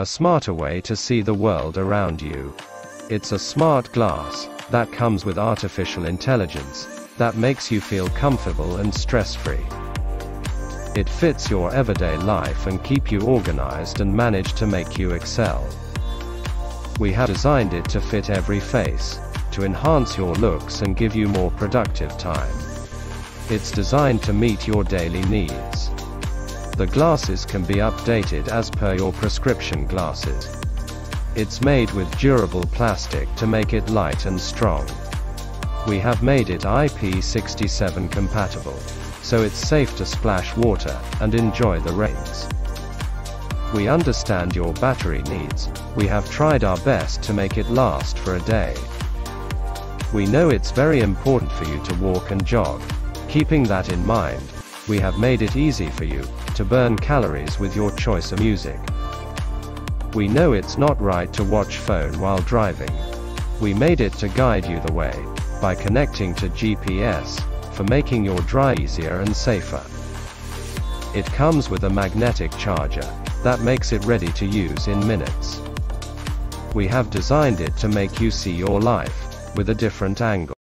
a smarter way to see the world around you. It's a smart glass that comes with artificial intelligence that makes you feel comfortable and stress-free. It fits your everyday life and keep you organized and manage to make you excel. We have designed it to fit every face, to enhance your looks and give you more productive time. It's designed to meet your daily needs. The glasses can be updated as per your prescription glasses. It's made with durable plastic to make it light and strong. We have made it IP67 compatible, so it's safe to splash water and enjoy the rains. We understand your battery needs. We have tried our best to make it last for a day. We know it's very important for you to walk and jog. Keeping that in mind, we have made it easy for you to burn calories with your choice of music. We know it's not right to watch phone while driving. We made it to guide you the way, by connecting to GPS, for making your drive easier and safer. It comes with a magnetic charger that makes it ready to use in minutes. We have designed it to make you see your life with a different angle.